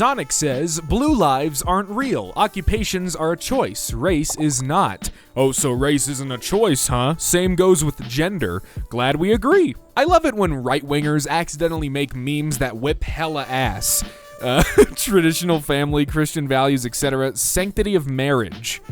Sonic says, blue lives aren't real. Occupations are a choice. Race is not. Oh, so race isn't a choice, huh? Same goes with gender. Glad we agree. I love it when right-wingers accidentally make memes that whip hella ass. Traditional family, Christian values, etc. Sanctity of marriage.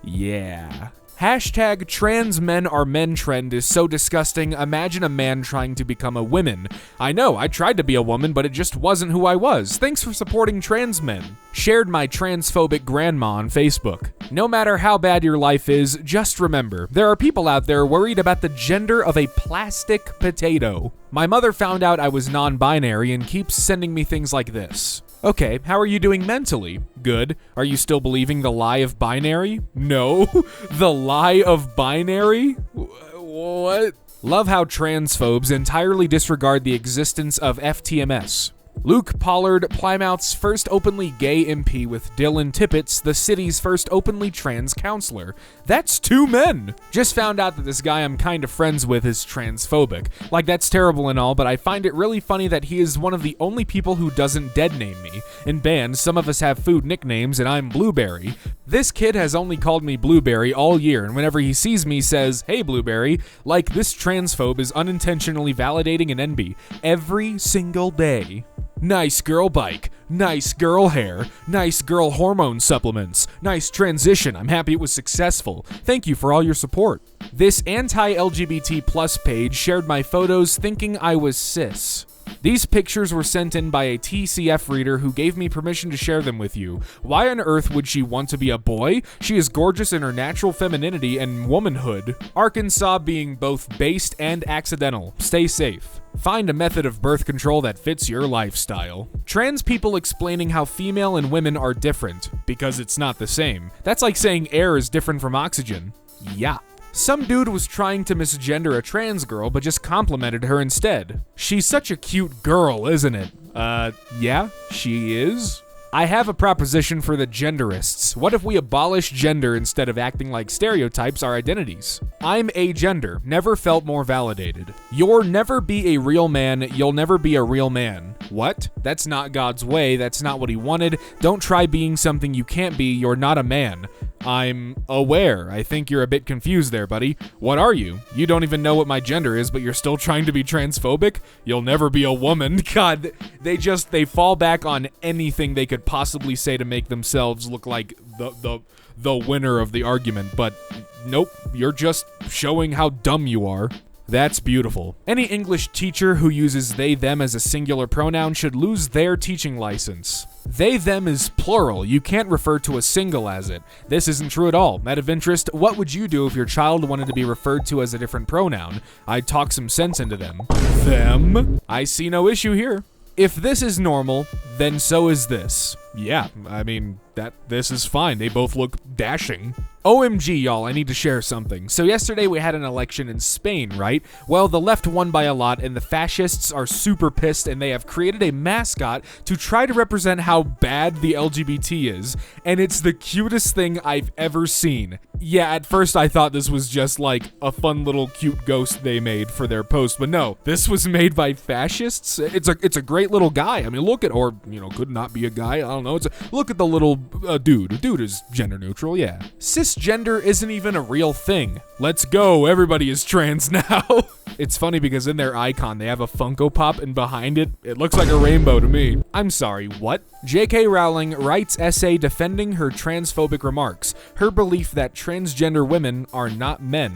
Yeah. Hashtag trans men are men trend is so disgusting. Imagine a man trying to become a woman. I know, I tried to be a woman, but it just wasn't who I was. Thanks for supporting trans men. Shared my transphobic grandma on Facebook. No matter how bad your life is, just remember, there are people out there worried about the gender of a plastic potato. My mother found out I was non-binary and keeps sending me things like this. Okay, how are you doing mentally? Good. Are you still believing the lie of binary? No. The lie of binary? What? Love how transphobes entirely disregard the existence of FTMS. Luke Pollard, Plymouth's first openly gay MP with Dylan Tippett, the city's first openly trans counselor. That's 2 men! Just found out that this guy I'm kind of friends with is transphobic. Like, that's terrible and all, but I find it really funny that he is one of the only people who doesn't dead name me. In bands, some of us have food nicknames, and I'm Blueberry. This kid has only called me Blueberry all year, and whenever he sees me says, hey Blueberry, like this transphobe is unintentionally validating an envy every single day. Nice girl bike, nice girl hair, nice girl hormone supplements, nice transition, I'm happy it was successful. Thank you for all your support. This anti-LGBT plus page shared my photos thinking I was cis. These pictures were sent in by a TCF reader who gave me permission to share them with you. Why on earth would she want to be a boy? She is gorgeous in her natural femininity and womanhood. Arkansas being both based and accidental. Stay safe. Find a method of birth control that fits your lifestyle. Trans people explaining how female and women are different, because it's not the same. That's like saying air is different from oxygen. Yeah. Some dude was trying to misgender a trans girl, but just complimented her instead. She's such a cute girl, isn't it? Yeah, she is. I have a proposition for the genderists. What if we abolish gender instead of acting like stereotypes are identities? I'm agender, never felt more validated. You'll never be a real man, you'll never be a real man. What? That's not God's way, that's not what he wanted. Don't try being something you can't be, you're not a man. I'm aware. I think you're a bit confused there, buddy. What are you? You don't even know what my gender is, but you're still trying to be transphobic? You'll never be a woman. God, they fall back on anything they could possibly say to make themselves look like the winner of the argument, but nope, you're just showing how dumb you are. That's beautiful. Any English teacher who uses they, them as a singular pronoun should lose their teaching license. They, them is plural. You can't refer to a single as it. This isn't true at all. Out of interest, what would you do if your child wanted to be referred to as a different pronoun? I'd talk some sense into them. Them? I see no issue here. If this is normal, then so is this. Yeah, I mean, this is fine. They both look dashing. OMG, y'all, I need to share something. So yesterday we had an election in Spain, right? Well, the left won by a lot, and the fascists are super pissed, and they have created a mascot to try to represent how bad the LGBT is. And it's the cutest thing I've ever seen. Yeah, at first I thought this was just like a fun little cute ghost they made for their post, but no, this was made by fascists. It's a great little guy. I mean, look at, or, could not be a guy. I don't know. Look at the little dude. A dude is gender neutral, yeah. Cisgender isn't even a real thing. Let's go. Everybody is trans now. It's funny because in their icon, they have a Funko Pop, and behind it, it looks like a rainbow to me. I'm sorry, what? J.K. Rowling writes essay defending her transphobic remarks. Her belief that transgender women are not men.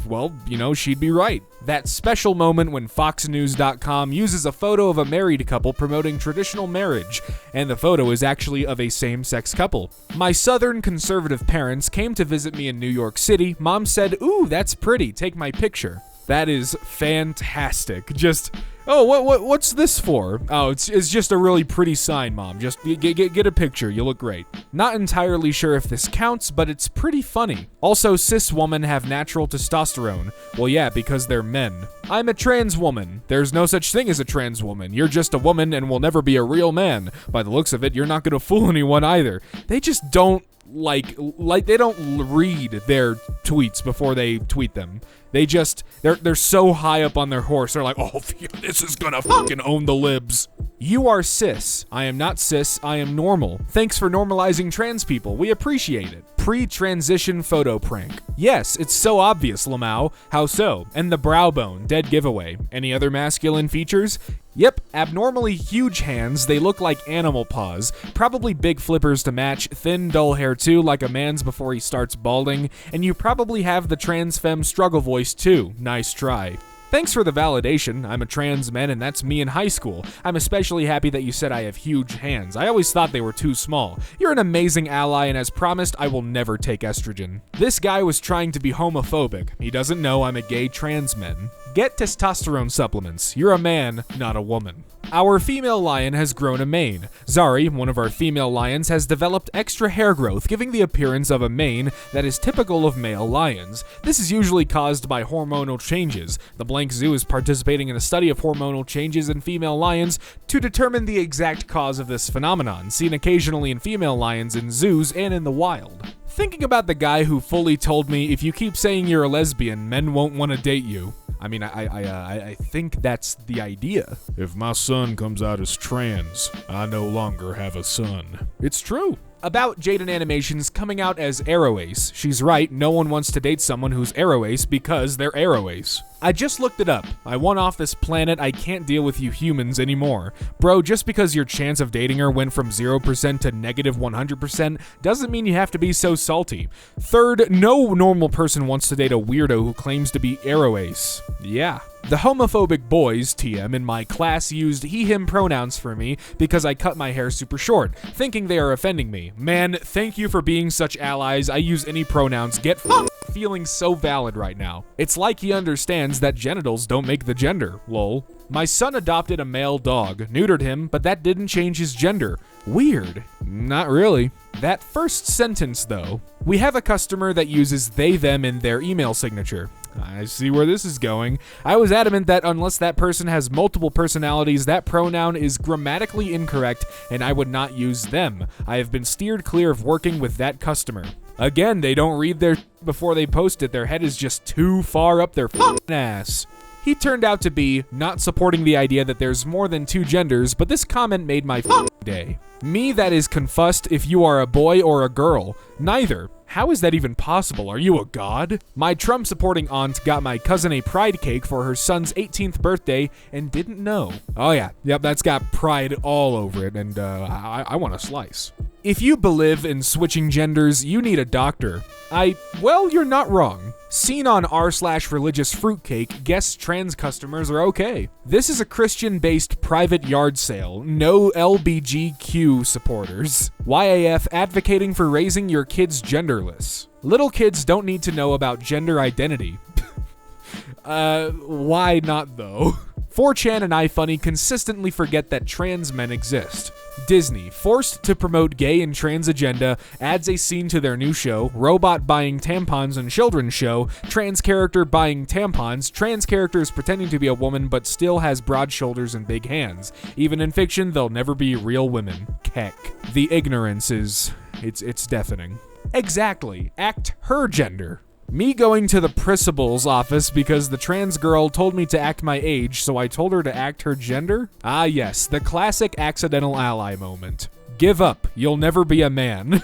Well, she'd be right. That special moment when FoxNews.com uses a photo of a married couple promoting traditional marriage, and the photo is actually of a same-sex couple. My southern conservative parents came to visit me in New York City. Mom said, "Ooh, that's pretty, take my picture." That is fantastic. Just, oh, what's this for? Oh, it's just a really pretty sign, Mom. Just get a picture. You look great. Not entirely sure if this counts, but it's pretty funny. Also, cis women have natural testosterone. Well, yeah, because they're men. I'm a trans woman. There's no such thing as a trans woman. You're just a woman and will never be a real man. By the looks of it, you're not gonna fool anyone either. They just don't like they don't read their tweets before they tweet them. They're so high up on their horse. They're like, oh, this is gonna fucking own the libs. You are cis. I am not cis. I am normal. Thanks for normalizing trans people. We appreciate it. Pre-transition photo prank. Yes, it's so obvious, Lamau. How so? And the brow bone. Dead giveaway. Any other masculine features? Yep, abnormally huge hands, they look like animal paws, probably big flippers to match, thin dull hair too, like a man's before he starts balding, and you probably have the trans femme struggle voice too, nice try. Thanks for the validation. I'm a trans man and that's me in high school. I'm especially happy that you said I have huge hands. I always thought they were too small. You're an amazing ally and as promised, I will never take estrogen. This guy was trying to be homophobic. He doesn't know I'm a gay trans man. Get testosterone supplements. You're a man, not a woman. Our female lion has grown a mane. Zari, one of our female lions, has developed extra hair growth, giving the appearance of a mane that is typical of male lions. This is usually caused by hormonal changes. The Blank Zoo is participating in a study of hormonal changes in female lions to determine the exact cause of this phenomenon, seen occasionally in female lions in zoos and in the wild. Thinking about the guy who fully told me, if you keep saying you're a lesbian, men won't want to date you. I mean, I think that's the idea. If my son comes out as trans, I no longer have a son. It's true. About Jaden Animations coming out as Aeroace. She's right, no one wants to date someone who's Aeroace because they're Aeroace. I just looked it up. I want off this planet, I can't deal with you humans anymore. Bro, just because your chance of dating her went from 0% to negative 100% doesn't mean you have to be so salty. Third, no normal person wants to date a weirdo who claims to be Aeroace. Yeah. The homophobic boys, TM, in my class used he/him pronouns for me because I cut my hair super short, thinking they are offending me. Man, thank you for being such allies. I use any pronouns. Get feeling so valid right now. It's like he understands that genitals don't make the gender, lol. My son adopted a male dog, neutered him, but that didn't change his gender. Weird. Not really. That first sentence, though. We have a customer that uses they/them in their email signature. I see where this is going. I was adamant that unless that person has multiple personalities, that pronoun is grammatically incorrect and I would not use them. I have been steered clear of working with that customer. Again, they don't read their before they post it. Their head is just too far up their ass. He turned out to be not supporting the idea that there's more than two genders, but this comment made my day. Me that is confused if you are a boy or a girl. Neither. How is that even possible? Are you a god? My Trump-supporting aunt got my cousin a pride cake for her son's 18th birthday and didn't know. Oh yeah, yep, that's got pride all over it, and I want a slice. If you believe in switching genders, you need a doctor. Well, you're not wrong. Seen on r/religious fruitcake, guess trans customers are okay. This is a Christian-based private yard sale. No LBGQ supporters. YAF advocating for raising your kids genderless. Little kids don't need to know about gender identity. Why not though? 4chan and iFunny consistently forget that trans men exist. Disney, forced to promote gay and trans agenda, adds a scene to their new show, robot buying tampons and children's show, trans character buying tampons, trans characters pretending to be a woman but still has broad shoulders and big hands. Even in fiction, they'll never be real women. Keck. The ignorance is... it's deafening. Exactly. Act her gender. Me going to the principal's office because the trans girl told me to act my age, so I told her to act her gender? Ah yes, the classic accidental ally moment. Give up, you'll never be a man.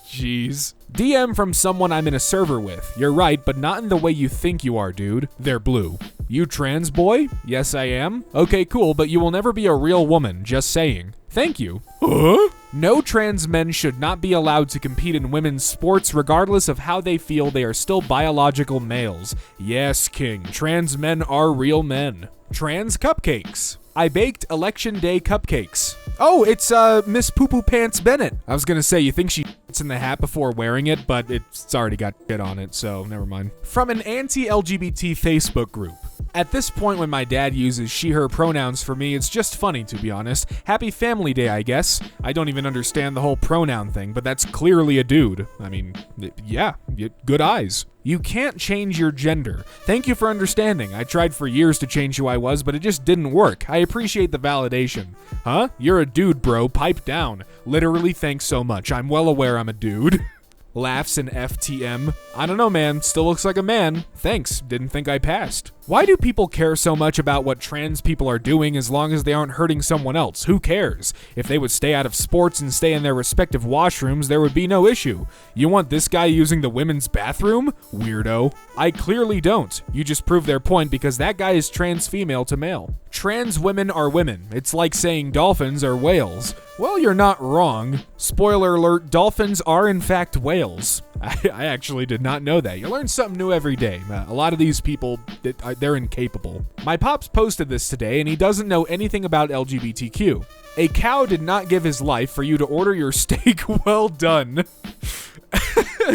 Jeez. DM from someone I'm in a server with. You're right, but not in the way you think you are, dude. They're blue. You trans boy? Yes, I am. Okay, cool, but you will never be a real woman, just saying. Thank you. Huh? No trans men should not be allowed to compete in women's sports regardless of how they feel they are still biological males. Yes, King, trans men are real men. Trans cupcakes. I baked election day cupcakes. Oh, it's Miss Poo Poo Pants Bennett. I was gonna say, you think she gets in the hat before wearing it, but it's already got shit on it, so never mind. From an anti-LGBT Facebook group. At this point when my dad uses she/her pronouns for me, it's just funny, to be honest. Happy Family Day, I guess. I don't even understand the whole pronoun thing, but that's clearly a dude. I mean, yeah, good eyes. You can't change your gender. Thank you for understanding. I tried for years to change who I was, but it just didn't work. I appreciate the validation. Huh? You're a dude, bro. Pipe down. Literally, thanks so much. I'm well aware I'm a dude. Laughs in FTM. I don't know, man. Still looks like a man. Thanks. Didn't think I passed. Why do people care so much about what trans people are doing as long as they aren't hurting someone else? Who cares? If they would stay out of sports and stay in their respective washrooms, there would be no issue. You want this guy using the women's bathroom? Weirdo. I clearly don't. You just proved their point because that guy is trans female to male. Trans women are women. It's like saying dolphins are whales. Well, you're not wrong. Spoiler alert, dolphins are in fact whales. I actually did not know that. You learn something new every day. A lot of these people, they're incapable. My pops posted this today, and he doesn't know anything about LGBTQ. A cow did not give his life for you to order your steak well done.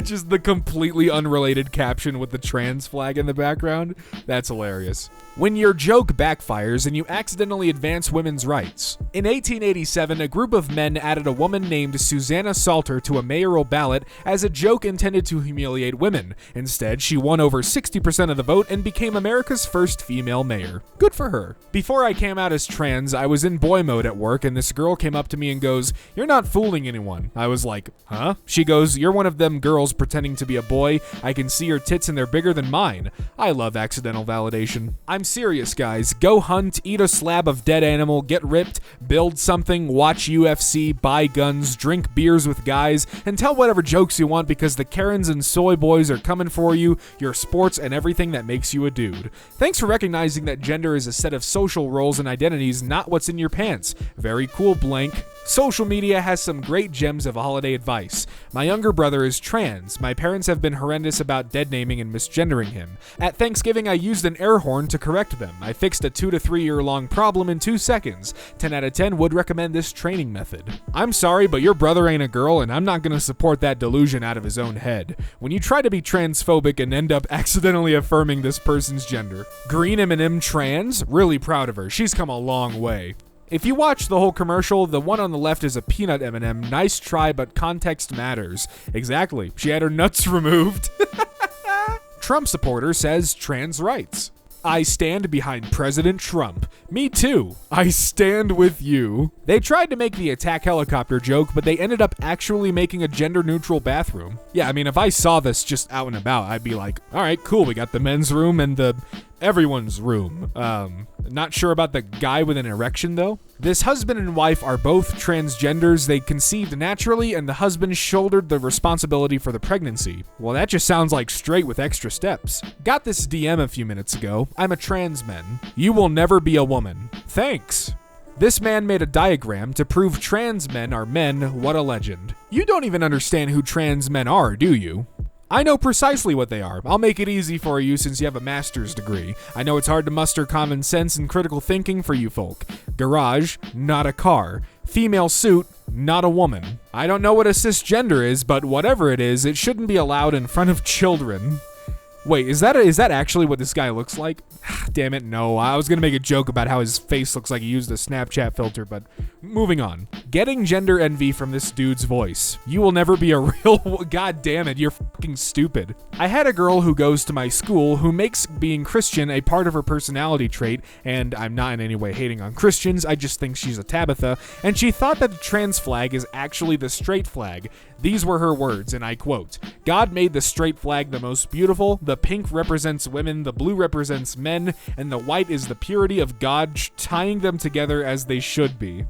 Just the completely unrelated caption with the trans flag in the background. That's hilarious. When your joke backfires and you accidentally advance women's rights. In 1887, a group of men added a woman named Susanna Salter to a mayoral ballot as a joke intended to humiliate women. Instead, she won over 60% of the vote and became America's first female mayor. Good for her. Before I came out as trans, I was in boy mode at work, and this girl came up to me and goes, "You're not fooling anyone." I was like, huh? She goes, "You're one of them girls pretending to be a boy. I can see your tits and they're bigger than mine." I love accidental validation. I'm serious, guys. Go hunt, eat a slab of dead animal, get ripped, build something, watch UFC, buy guns, drink beers with guys, and tell whatever jokes you want because the Karens and soy boys are coming for you, your sports, and everything that makes you a dude. Thanks for recognizing that gender is a set of social roles and identities, not what's in your pants. Very cool, blank. Social media has some great gems of holiday advice. My younger brother is trans. My parents have been horrendous about dead naming and misgendering him. At Thanksgiving, I used an air horn to correct them. I fixed a 2 to 3 year long problem in 2 seconds. 10 out of 10 would recommend this training method. I'm sorry, but your brother ain't a girl, and I'm not going to support that delusion out of his own head. When you try to be transphobic and end up accidentally affirming this person's gender. Green M&M trans? Really proud of her. She's come a long way. If you watch the whole commercial, the one on the left is a peanut M&M. Nice try, but context matters. Exactly. She had her nuts removed. Trump supporter says trans rights. I stand behind President Trump. Me too. I stand with you. They tried to make the attack helicopter joke, but they ended up actually making a gender-neutral bathroom. Yeah, I mean, if I saw this just out and about, I'd be like, all right, cool, we got the men's room and the everyone's room. Not sure about the guy with an erection, though. This husband and wife are both transgenders. They conceived naturally, and the husband shouldered the responsibility for the pregnancy. Well, that just sounds like straight with extra steps. Got this DM a few minutes ago. I'm a trans man. You will never be a woman. Thanks. This man made a diagram to prove trans men are men. What a legend. You don't even understand who trans men are, do you? I know precisely what they are. I'll make it easy for you since you have a master's degree. I know it's hard to muster common sense and critical thinking for you folk. Garage, not a car. Female suit, not a woman. I don't know what a cisgender is, but whatever it is, it shouldn't be allowed in front of children. Wait, is that actually what this guy looks like? Damn it, no. I was gonna make a joke about how his face looks like he used a Snapchat filter, but moving on. Getting gender envy from this dude's voice. You will never be a real... God damn it, you're fucking stupid. I had a girl who goes to my school who makes being Christian a part of her personality trait, and I'm not in any way hating on Christians, I just think she's a Tabitha, and she thought that the trans flag is actually the straight flag. These were her words, and I quote, "God made the straight flag the most beautiful, the pink represents women, the blue represents men, and the white is the purity of God, tying them together as they should be."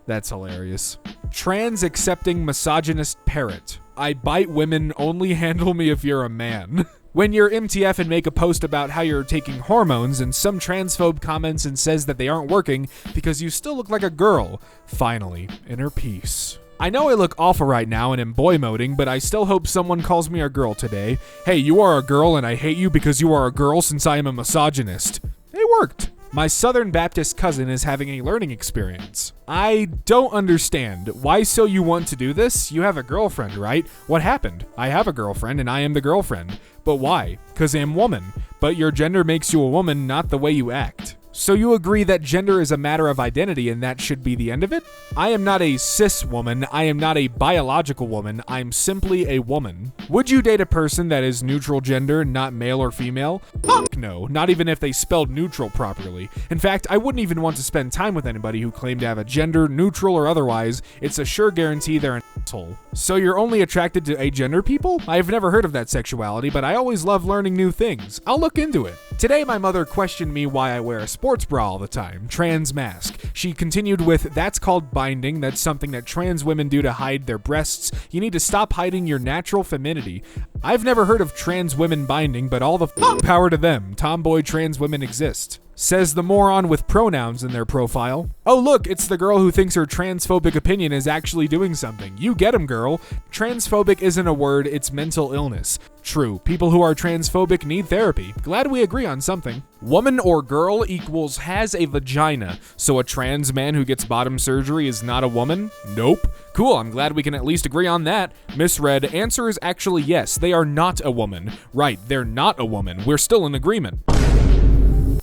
That's hilarious. Trans accepting misogynist parrot. I bite women, only handle me if you're a man. When you're MTF and make a post about how you're taking hormones and some transphobe comments and says that they aren't working because you still look like a girl. Finally, inner peace. I know I look awful right now and am boy moding, but I still hope someone calls me a girl today. Hey, you are a girl and I hate you because you are a girl since I am a misogynist. It worked. My Southern Baptist cousin is having a learning experience. I don't understand. Why so you want to do this? You have a girlfriend, right? What happened? I have a girlfriend and I am the girlfriend. But why? 'Cause I'm woman. But your gender makes you a woman, not the way you act. So you agree that gender is a matter of identity and that should be the end of it? I am not a cis woman. I am not a biological woman. I'm simply a woman. Would you date a person that is neutral gender, not male or female? No, not even if they spelled neutral properly. In fact, I wouldn't even want to spend time with anybody who claimed to have a gender, neutral or otherwise. It's a sure guarantee they're an asshole. So you're only attracted to agender people? I've never heard of that sexuality, but I always love learning new things. I'll look into it. Today, my mother questioned me why I wear a sports bra all the time. Trans mask. She continued with, that's called binding. That's something that trans women do to hide their breasts. You need to stop hiding your natural femininity. I've never heard of trans women binding, but all the power to them. Tomboy trans women exist. Says the moron with pronouns in their profile. Oh look, it's the girl who thinks her transphobic opinion is actually doing something. You get 'em, girl. Transphobic isn't a word, it's mental illness. True, people who are transphobic need therapy. Glad we agree on something. Woman or girl equals has a vagina. So a trans man who gets bottom surgery is not a woman? Nope. Cool, I'm glad we can at least agree on that. Misread, answer is actually yes, they are not a woman. Right, they're not a woman. We're still in agreement.